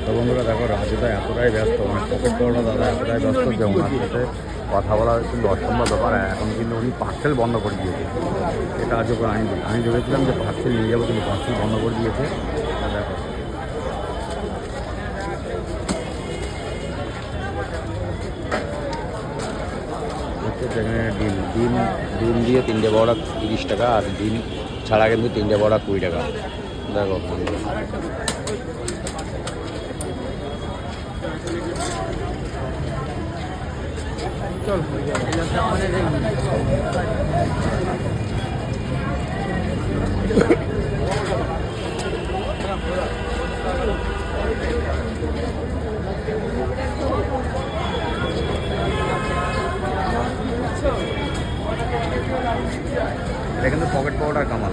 তো বন্ধুরা দেখো রাজুদা এতটাই ব্যস্ত, মানে পকেট করাটা দাদা এতটাই ব্যস্ত যে ওনার সাথে কথা বলা কিন্তু অসম্ভব ব্যাপার। এখন কিন্তু উনি পার্সেল বন্ধ করে দিয়েছে। এটা আজও করে আমি ভেবেছিলাম যে পার্সেল নিয়ে যাবো, কিন্তু পার্সেল বন্ধ করে দিয়েছে। দেখো যেখানে ডিম দিয়ে 3টে বড়া 30 টাকা, আর ডিম ছাড়া কিন্তু 3টে বড়া 20 টাকা। দেখো এটা কিন্তু পকেট পাউডার কামাল।